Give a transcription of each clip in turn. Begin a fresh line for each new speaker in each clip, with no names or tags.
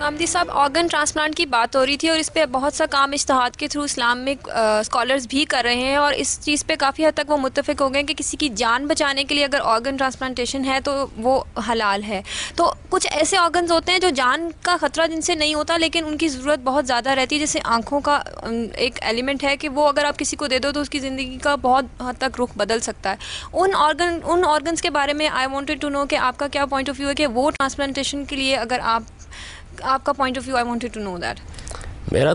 حامدی صاحب، organ transplant کی بات ہو رہی تھی اور اس پہ بہت سا کام اجتہاد کے تھرو اسلامک اسکالرز بھی کر رہے ہیں، اور اس چیز پہ کافی حد تک وہ متفق ہو گئے کہ کسی کی جان بچانے کے لیے اگر آرگن ٹرانسپلانٹیشن ہے تو وہ حلال ہے. تو کچھ ایسے آرگنز ہوتے ہیں جو جان کا خطرہ جن سے نہیں ہوتا لیکن ان کی ضرورت بہت زیادہ رہتی ہے، جیسے آنکھوں کا ایک ایلیمنٹ ہے کہ وہ اگر آپ کسی کو دے دو تو اس کی زندگی کا بہت حد تک رخ بدل سکتا ہے. ان آرگنز کے بارے میں آئی وانٹڈ ٹو نو کہ آپ کا کیا پوائنٹ آف ویو ہے کہ وہ ٹرانسپلانٹیشن کے لیے اگر آپ کا point of view, I wanted to know that.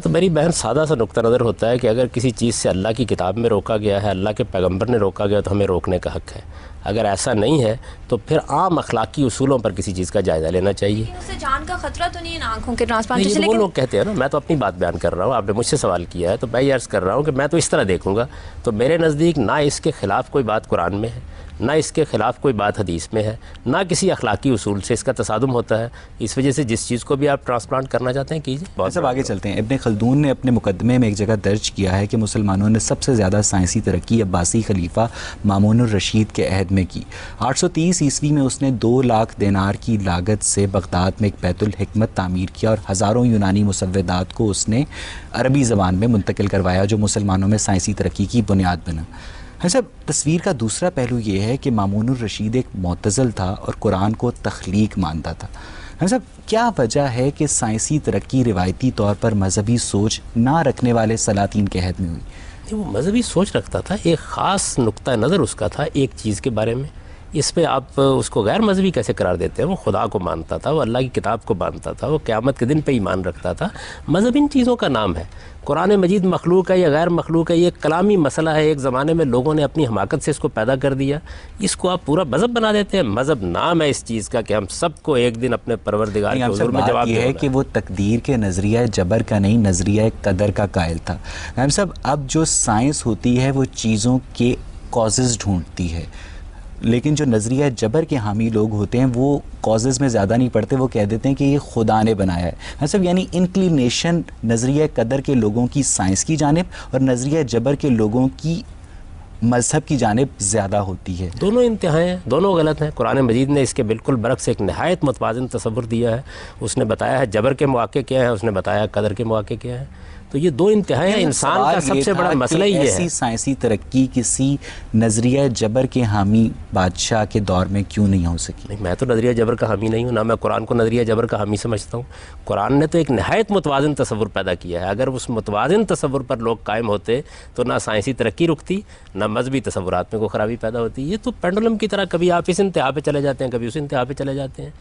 میری بہن سادہ سا نقطہ نظر ہوتا ہے کہ اگر کسی چیز سے اللہ کی کتاب میں روکا گیا ہے، اللہ کے پیغمبر نے روکا گیا تو ہمیں روکنے کا حق ہے. اگر ایسا نہیں ہے تو پھر عام اخلاقی اصولوں پر کسی چیز کا جائزہ لینا چاہیے.
اس سے جان کا خطرہ تو نہیں ہے نا آنکھوں کے ٹرانسپلانٹیشن؟
وہ لوگ کہتے ہیں نا، میں تو اپنی بات بیان کر رہا ہوں، آپ نے مجھ سے سوال کیا ہے تو میں یہ عرض کر رہا ہوں کہ میں تو اس طرح دیکھوں گا. تو میرے نزدیک نہ اس کے خلاف کوئی بات قرآن میں ہے، نہ اس کے خلاف کوئی بات حدیث میں ہے، نہ کسی اخلاقی اصول سے اس کا تصادم ہوتا ہے. اس وجہ سے جس چیز کو بھی آپ ٹرانسپلانٹ کرنا چاہتے ہیں کیجیے.
بہت سب آگے چلتے ہیں. ابن خلدون نے اپنے مقدمے میں ایک جگہ درج کیا ہے کہ مسلمانوں نے سب سے زیادہ سائنسی ترقی عباسی خلیفہ مامون الرشید کے عہد میں کی. 830 عیسوی میں اس نے 2 لاکھ دینار کی لاگت سے بغداد میں ایک بیت الحکمت تعمیر کیا اور ہزاروں یونانی مسودات کو اس نے عربی زبان میں منتقل کروایا جو مسلمانوں میں سائنسی ترقی کی بنیاد بنا. صاحب، تصویر کا دوسرا پہلو یہ ہے کہ مامون الرشید ایک معتزل تھا اور قرآن کو تخلیق مانتا تھا. صاحب، کیا وجہ ہے کہ سائنسی ترقی روایتی طور پر مذہبی سوچ نہ رکھنے والے سلاطین کے عہد میں ہوئی؟
وہ مذہبی سوچ رکھتا تھا، ایک خاص نقطہ نظر اس کا تھا ایک چیز کے بارے میں. اس پہ آپ اس کو غیر مذہبی کیسے قرار دیتے ہیں؟ وہ خدا کو مانتا تھا، وہ اللہ کی کتاب کو مانتا تھا، وہ قیامت کے دن پہ ایمان رکھتا تھا. مذہب ان چیزوں کا نام ہے. قرآن مجید مخلوق ہے یا غیر مخلوق ہے، یہ کلامی مسئلہ ہے. ایک زمانے میں لوگوں نے اپنی حماقت سے اس کو پیدا کر دیا، اس کو آپ پورا مذہب بنا دیتے ہیں. مذہب نام ہے اس چیز کا کہ ہم سب کو ایک دن اپنے پروردگار کے حضور میں جواب
یہ ہے کہ وہ تقدیر کے نظریہ جبر کا نہیں، نظریہ قدر کا قائل تھا. ہم سب اب جو سائنس ہوتی ہے وہ چیزوں کے کازز ڈھونڈتی ہے، لیکن جو نظریہ جبر کے حامی لوگ ہوتے ہیں وہ کازز میں زیادہ نہیں پڑتے، وہ کہہ دیتے ہیں کہ یہ خدا نے بنایا ہے. مطلب یعنی انکلینیشن نظریہ قدر کے لوگوں کی سائنس کی جانب اور نظریہ جبر کے لوگوں کی مذہب کی جانب زیادہ ہوتی ہے.
دونوں انتہائیں ہیں، دونوں غلط ہیں. قرآن مجید نے اس کے بالکل برعکس ایک نہایت متوازن تصور دیا ہے. اس نے بتایا ہے جبر کے مواقع کیا ہیں، اس نے بتایا قدر کے مواقع کیا ہیں. تو یہ 2 انتہائیں ہیں. انسان کا سب سے بڑا مسئلہ یہ ہے
ایسی سائنسی ترقی کسی نظریہ جبر کے حامی بادشاہ کے دور میں کیوں نہیں ہو سکی؟
میں تو نظریہ جبر کا حامی نہیں ہوں، نہ میں قرآن کو نظریہ جبر کا حامی سمجھتا ہوں. قرآن نے تو ایک نہایت متوازن تصور پیدا کیا ہے. اگر اس متوازن تصور پر لوگ قائم ہوتے تو نہ سائنسی ترقی رکتی، نہ مذہبی تصورات میں کوئی خرابی پیدا ہوتی. یہ تو پینڈولم کی طرح کبھی آپ اس انتہا پہ چلے جاتے ہیں، کبھی اس انتہا پہ چلے جاتے ہیں.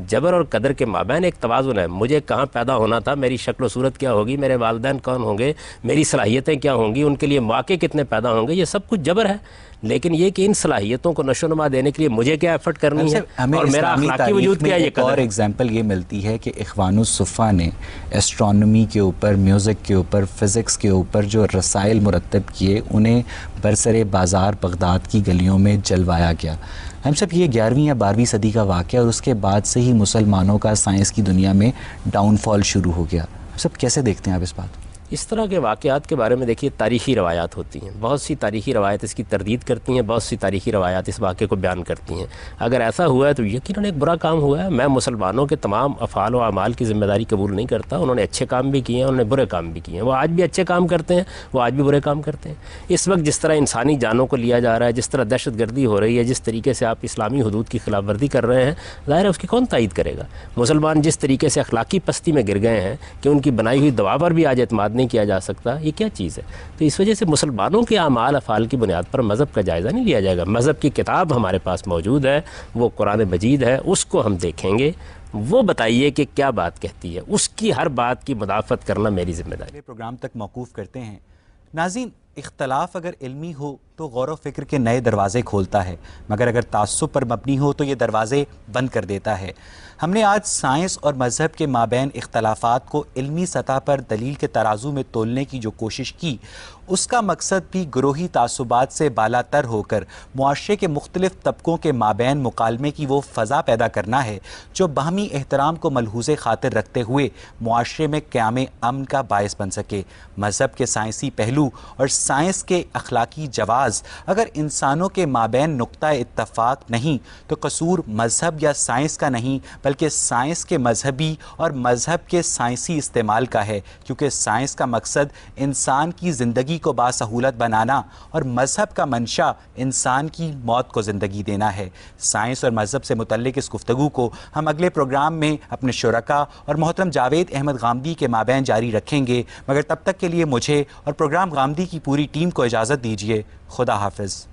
جبر اور قدر کے مابین ایک توازن ہے. مجھے کہاں پیدا ہونا تھا، میری شکل و صورت کیا ہوگی، میرے والدین کون ہوں گے، میری صلاحیتیں کیا ہوں گی، ان کے لیے مواقع کتنے پیدا ہوں گے، یہ سب کچھ جبر ہے. لیکن یہ کہ ان صلاحیتوں کو نشو و نما دینے کے لیے مجھے کیا ایفرٹ کرنی ہے اور میرا اخلاقی وجود کیا، یہ
اور ایگزامپل یہ ملتی ہے کہ اخوان الصفا نے ایسٹرونومی کے اوپر، میوزک کے اوپر، فزکس کے اوپر جو رسائل مرتب کیے انہیں برسر بازار بغداد کی گلیوں میں جلوایا گیا. ہم سب یہ 11ویں یا 12ویں صدی کا واقعہ اور اس کے بعد سے ہی مسلمانوں کا سائنس کی دنیا میں ڈاؤن فال شروع ہو گیا. ہم سب کیسے دیکھتے ہیں آپ اس بات؟
اس طرح کے واقعات کے بارے میں دیکھیے، تاریخی روایات ہوتی ہیں، بہت سی تاریخی روایات اس کی تردید کرتی ہیں، بہت سی تاریخی روایات اس واقعے کو بیان کرتی ہیں. اگر ایسا ہوا ہے تو یقیناً ایک برا کام ہوا ہے. میں مسلمانوں کے تمام افعال و اعمال کی ذمہ داری قبول نہیں کرتا. انہوں نے اچھے کام بھی کیے ہیں، انہوں نے برے کام بھی کیے ہیں. وہ آج بھی اچھے کام کرتے ہیں، وہ آج بھی برے کام کرتے ہیں. اس وقت جس طرح انسانی جانوں کو لیا جا رہا ہے، جس طرح دہشت گردی ہو رہی ہے، جس طریقے سے آپ اسلامی حدود کی خلاف ورزی کر رہے ہیں، ظاہر ہے اس کی کون تائید کرے گا. مسلمان جس طریقے سے اخلاقی پستی میں گر گئے ہیں کہ ان کی بنائی ہوئی دوا پر بھی آج اعتماد نہیں کیا جا سکتا، یہ کیا چیز ہے؟ تو اس وجہ سے مسلمانوں کے اعمال افعال کی بنیاد پر مذہب کا جائزہ نہیں لیا جائے گا. مذہب کی کتاب ہمارے پاس موجود ہے، وہ قرآن مجید ہے، اس کو ہم دیکھیں گے. وہ بتائیے کہ کیا بات کہتی ہے، اس کی ہر بات کی مدافعت کرنا میری ذمہ داری.
پروگرام تک موقوف کرتے ہیں. ناظرین، اختلاف اگر علمی ہو تو غور و فکر کے نئے دروازے کھولتا ہے، مگر اگر تعصب پر مبنی ہو تو یہ دروازے بند کر دیتا ہے. ہم نے آج سائنس اور مذہب کے مابین اختلافات کو علمی سطح پر دلیل کے ترازو میں تولنے کی جو کوشش کی، اس کا مقصد بھی گروہی تعصبات سے بالا تر ہو کر معاشرے کے مختلف طبقوں کے مابین مکالمے کی وہ فضا پیدا کرنا ہے جو باہمی احترام کو ملحوظ خاطر رکھتے ہوئے معاشرے میں قیام امن کا باعث بن سکے. مذہب کے سائنسی پہلو اور سائنس کے اخلاقی جواب الفاظ اگر انسانوں کے مابین نقطہ اتفاق نہیں تو قصور مذہب یا سائنس کا نہیں بلکہ سائنس کے مذہبی اور مذہب کے سائنسی استعمال کا ہے، کیونکہ سائنس کا مقصد انسان کی زندگی کو باسہولت بنانا اور مذہب کا منشا انسان کی موت کو زندگی دینا ہے۔ سائنس اور مذہب سے متعلق اس گفتگو کو ہم اگلے پروگرام میں اپنے شرکا اور محترم جاوید احمد غامدی کے مابین جاری رکھیں گے، مگر تب تک کے لیے مجھے اور پروگرام غامدی کی پوری ٹیم کو اجازت دیجیے۔ خدا حافظ۔